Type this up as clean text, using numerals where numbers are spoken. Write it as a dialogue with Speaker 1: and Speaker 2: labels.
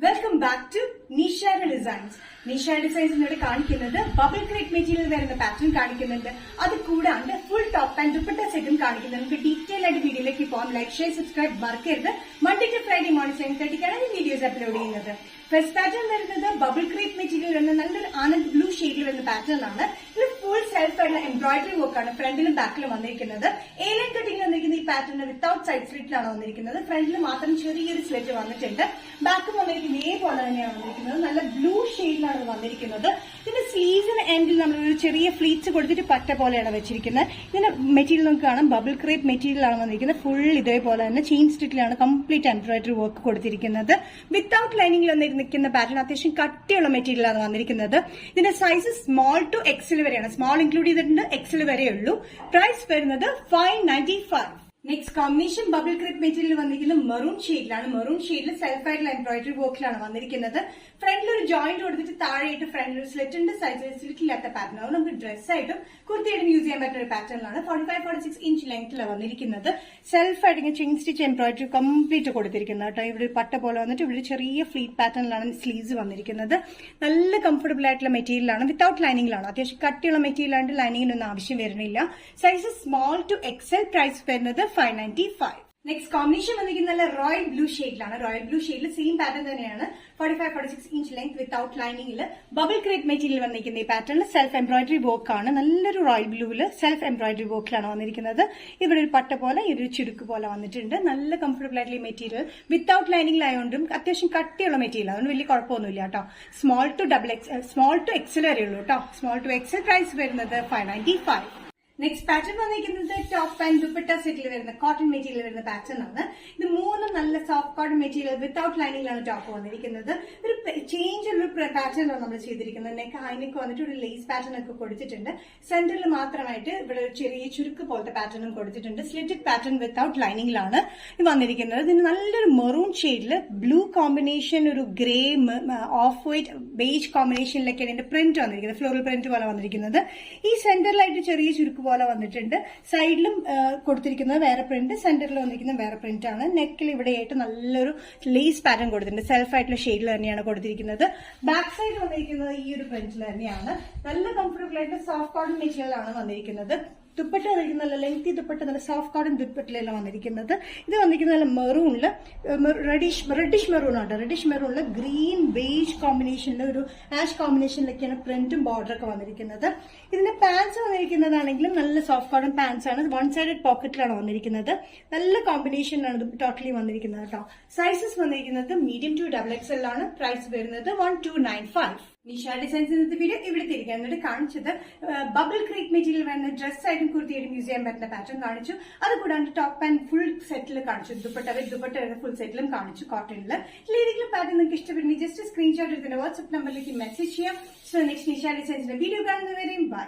Speaker 1: Welcome back to Nishara designs. Nishara designs ഇവിടെ കാണിക്കുന്നത് bubble crepe material വരുന്ന പാറ്റേൺ കാണിക്കുന്നുണ്ട്. അത് കൂടാണ്ട് ഫുൾ ടോപ്പ് ആൻഡ് ദുപ്പട്ട സെറ്റും കാണിക്കുന്നുണ്ട്. നമുക്ക് ഡീറ്റെയിൽ ആയിട്ട് വീഡിയോയിലേക്ക് പോകാം. ലൈക്ക്, ഷെയർ, സബ്സ്ക്രൈബ് മറക്കരുത്. മൺഡേ ടു ഫ്രൈഡേ മോർണിംഗ് 7:30 ഈ വീഡിയോസ് അപ്ലോഡ് ചെയ്യുന്നത്. ഫസ്റ്റ് പാറ്റേൺ വരുന്നത് ബബിൾ ക്രേപ്പ് മെറ്റീരിയൽ വരുന്ന നല്ലൊരു ആനന്ദ് ബ്ലൂ ഷെയ്ഡിൽ വരുന്ന പാറ്റേൺ ആണ്. ഇത് ഫുൾ സെൽഫ് ആയിട്ടുള്ള എംബ്രോയിഡറി വർക്കാണ് ഫ്രണ്ടിലും ബാക്കിലും വന്നിരിക്കുന്നത്. ഏലൻ കട്ടിംഗ് വന്നിരിക്കുന്ന ഈ പാറ്റേൺ വിത്തൌട്ട് സൈഡ് സ്ലിറ്റിലാണ് വന്നിരിക്കുന്നത്. ഫ്രണ്ടിൽ മാത്രം ചെറിയൊരു സ്ലിറ്റ് വന്നിട്ടുണ്ട്. ബാക്കും വന്നിരിക്കുന്നത് ഇതേപോലെ തന്നെയാണ് വന്നിരിക്കുന്നത്. നല്ല ബ്ലൂ ഷെയ്ഡിലാണ് വന്നിരിക്കുന്നത്. ഇതിന്റെ സ്ലീവ്സിന് എൻഡിൽ നമ്മളൊരു ചെറിയ ഫ്ലീറ്റ്സ് കൊടുത്തിട്ട് പറ്റ പോലെയാണ് വെച്ചിരിക്കുന്നത്. ഇതിന്റെ മെറ്റീരിയൽ നമുക്ക് കാണാം, ബബിൾ ക്രേപ്പ് മെറ്റീരിയൽ ആണ് വന്നിരിക്കുന്നത്. ഫുൾ ഇതേപോലെ തന്നെ ചെയിൻ സ്റ്റിറ്റിലാണ് കംപ്ലീറ്റ് എംബ്രോയിഡറി വർക്ക് കൊടുത്തിരിക്കുന്നത്. വിത്തൌട്ട് ലൈനിങ്ങിൽ വന്നിരിക്കുന്ന പാറ്റേൺ അത്യാവശ്യം കട്ടിയുള്ള മെറ്റീരിയൽ ആണ് വന്നിരിക്കുന്നത്. ഇതിന്റെ സൈസ് സ്മോൾ ടു എക്സൽ വരെയാണ്. സ്മോൾ ഇൻക്ലൂഡ് ചെയ്തിട്ടുണ്ട്, എക്സൽ വരെയുള്ളൂ. പ്രൈസ് വരുന്നത് 595. Next combination bubble crepe material വന്നിരിക്കുന്നത് മെറൂൺ ഷെയ്ഡിലാണ്. മെറൂൺ ഷെയ്ഡിൽ സെൽഫ് ആയിട്ടുള്ള എംബ്രോയിഡറി വർക്കിലാണ് വന്നിരിക്കുന്നത്. ഫ്രണ്ടിൽ ഒരു ജോയിന്റ് കൊടുത്തിട്ട് താഴെയായിട്ട് ഫ്രണ്ടിൽ ഒരു സ്ലിറ്റ് ഉണ്ട്. സൈഡിൽ സ്ലിറ്റ് ഇല്ലാത്ത പാറ്റേൺ ആണ്. നമുക്ക് ഡ്രസ്സായിട്ടും കുർത്തിയായിട്ടും യൂസ് ചെയ്യാൻ പറ്റുന്ന ഒരു പാറ്റേണിലാണ്. 45-46 ഇഞ്ച് ലെങ്ത്തിലാണ് വന്നിരിക്കുന്നത്. സെൽഫ് ആയിട്ട് ചെയിൻ സ്റ്റിച്ച് എംബ്രോയിഡറി കംപ്ലീറ്റ് കൊടുത്തിരിക്കുന്നത് കേട്ടോ. ഇവിടെ ഒരു പട്ട പോലെ വന്നിട്ട് ഇവിടെ ചെറിയ ഫ്ലീറ്റ് പാറ്റേണിലാണ് സ്ലീവ്സ് വന്നിരിക്കുന്നത്. നല്ല കംഫർട്ടബിൾ ആയിട്ടുള്ള മെറ്റീരിയലാണ്. വിത്തൌട്ട് ലൈനിങ്ങിലാണ്. അത്യാവശ്യം കട്ടിയുള്ള മെറ്റീരിയൽ ആണ്. ലൈനിങ്ങിനൊന്നും ആവശ്യം വരുന്നില്ല. Size small to XL. Price വരുന്നത് 595. നെക്സ്റ്റ് കോമ്പിനേഷൻ വന്നിരിക്കുന്നത് നല്ല റോയൽ ബ്ലൂ ഷെയ്ഡിലാണ്. റോയൽ ബ്ലൂ ഷെയ്ഡിൽ സെയിം പാറ്റേൺ തന്നെയാണ്. 45-46 ഇഞ്ച് ലെങ്ത് വിത്തൌട്ട് ലൈനിങ്ങിൽ ബബിൾ ക്രേപ്പ് മെറ്റീരിയൽ വന്നിരിക്കുന്ന ഈ പാറ്റേണിൽ സെൽഫ് എംബ്രോയിഡറി വർക്കാണ്. നല്ലൊരു റോയൽ ബ്ലൂവിൽ സെൽഫ് എംബ്രോയിഡറി വർക്കിലാണ് വന്നിരിക്കുന്നത്. ഇവിടെ ഒരു പട്ട പോലെ ഒരു ചുരുക്ക് പോലെ വന്നിട്ടുണ്ട്. നല്ല കംഫർട്ടബിൾ ആയിട്ടുള്ള മെറ്റീരിയൽ വിത്തൌട്ട് ലൈനിങ്ങിലായതുകൊണ്ടും അത്യാവശ്യം കട്ടിയുള്ള മെറ്റീരിയൽ, അതുകൊണ്ട് വലിയ കുഴപ്പമൊന്നുമില്ല കേട്ടോ. സ്മോൾ ടു എക്സൽ വരെ ഉള്ളൂ കേട്ടോ. Small to XL. പ്രൈസ് വരുന്നത് 595. നെക്സ്റ്റ് പാറ്റേൺ വന്നിരിക്കുന്നത് ടോപ്പ് ആൻഡ് ദുപ്പട്ട സെറ്റിൽ വരുന്ന കോട്ടൺ മെറ്റീരിയൽ വരുന്ന പാറ്റേൺ ആണ്. ഇത് മൂന്നും നല്ല സോഫ്റ്റ് കോട്ടൺ മെറ്റീരിയൽ വിത്തൌട്ട് ലൈനിങ്ങിലാണ് ടോപ്പ് വന്നിരിക്കുന്നത്. ഒരു ചേഞ്ച് ഉള്ള പാറ്റേണിലാണ് നമ്മൾ ചെയ്തിരിക്കുന്നത്. നെക്ക് ഹൈനെക്ക് വന്നിട്ട് ഒരു ലേസ് പാറ്റേൺ ഒക്കെ കൊടുത്തിട്ടുണ്ട്. സെന്ററിൽ മാത്രമായിട്ട് ഇവിടെ ഒരു ചെറിയ ചുരുക്ക് പോലത്തെ പാറ്റേണും കൊടുത്തിട്ടുണ്ട്. സ്ലിറ്റഡ് പാറ്റേൺ വിത്തൌട്ട് ലൈനിങ്ങിലാണ് ഇത് വന്നിരിക്കുന്നത്. ഇതിന് നല്ലൊരു മെറൂൺ ഷെയ്ഡിൽ ബ്ലൂ കോമ്പിനേഷൻ, ഒരു ഗ്രേ, ഓഫ് വൈറ്റ്, ബേജ് കോമ്പിനേഷനിലൊക്കെയാണ് ഇതിന്റെ പ്രിന്റ് വന്നിരിക്കുന്നത്. ഫ്ലോറൽ പ്രിന്റ് പോലെ വന്നിരിക്കുന്നത്. ഈ സെന്ററിലായിട്ട് ചെറിയ ചുരുക്ക് പോലെ വന്നിട്ടുണ്ട്. സൈഡിലും കൊടുത്തിരിക്കുന്നത് വേറെ പ്രിന്റ്, സെന്ററിൽ വന്നിരിക്കുന്നത് വേറെ പ്രിന്റ് ആണ്. നെക്കിൽ ഇവിടെയായിട്ട് നല്ലൊരു ലേസ് പാറ്റേൺ കൊടുത്തിട്ടുണ്ട്. സെൽഫ് ആയിട്ടുള്ള ഷെയ്ഡിൽ തന്നെയാണ് കൊടുത്തിരിക്കുന്നത്. ബാക്ക് സൈഡ് വന്നിരിക്കുന്നത് ഈ ഒരു പ്രിന്റിൽ തന്നെയാണ്. നല്ല കംഫർട്ടബിൾ ആയിട്ട് സോഫ്റ്റ് കോട്ടൺ മെറ്റീരിയൽ ആണ് വന്നിരിക്കുന്നത്. ദുപ്പട്ട വന്നിരിക്കുന്ന നല്ല ലെങ്തി ദുപ്പട്ട, നല്ല സോഫ്റ്റ് കോട്ടൺ ദുപ്പട്ടയിലാണ് വന്നിരിക്കുന്നത്. ഇത് വന്നിരിക്കുന്ന നല്ല മെറൂണില് റെഡിഷ് മെറൂൺ ആണ്. റെഡിഷ് മെറൂണില് ഗ്രീൻ ബേജ് കോമ്പിനേഷനിൽ ഒരു ആഷ് കോമ്പിനേഷനിലൊക്കെയാണ് പ്രിന്റും ബോർഡറൊക്കെ വന്നിരിക്കുന്നത്. ഇതിന്റെ പാൻസ് വന്നിരിക്കുന്നതാണെങ്കിലും നല്ല സോഫ്റ്റ് കോട്ടൺ പാൻസ് ആണ്. വൺ സൈഡഡ് പോക്കറ്റിലാണ് വന്നിരിക്കുന്നത്. നല്ല കോമ്പിനേഷനാണ് ടോട്ടലി വന്നിരിക്കുന്നത് കേട്ടോ. സൈസസ് വന്നിരിക്കുന്നത് മീഡിയം ടു XXL ആണ്. പ്രൈസ് വരുന്നത് 1295. നിഷാ ഡിസൈൻസ് ഇന്നത്തെ വീഡിയോ ഇവിടെ തിരികെ എന്നിട്ട് കാണിച്ചത് ബബിൾ ക്രേപ്പ് മെറ്റീരിയൽ വരുന്ന ഡ്രസ്സായിട്ടും കുർത്തിയായിട്ടും യൂസ് ചെയ്യാൻ പറ്റുന്ന പാറ്റേൺ കാണിച്ചു. അതുകൂടാണ്ട് ടോപ്പ് ആൻഡ് ഫുൾ സെറ്റിൽ കാണിച്ചു. ദുപ്പട്ട വരുന്ന ഫുൾ സെറ്റിലും കാണിച്ചു കോട്ടണിൽ. ഏതെങ്കിലും പാറ്റേൺ നിങ്ങൾക്ക് ഇഷ്ടപ്പെടുന്നെങ്കിൽ ജസ്റ്റ് സ്ക്രീൻഷോട്ട് എടുത്തിന്റെ വാട്സ്ആപ്പ് നമ്പറിലേക്ക് മെസ്സേജ് ചെയ്യാം. സോ നെക്സ്റ്റ് നിഷാ ഡിസൈൻസിന്റെ വീഡിയോ കാണുന്നവരെയും ബൈ.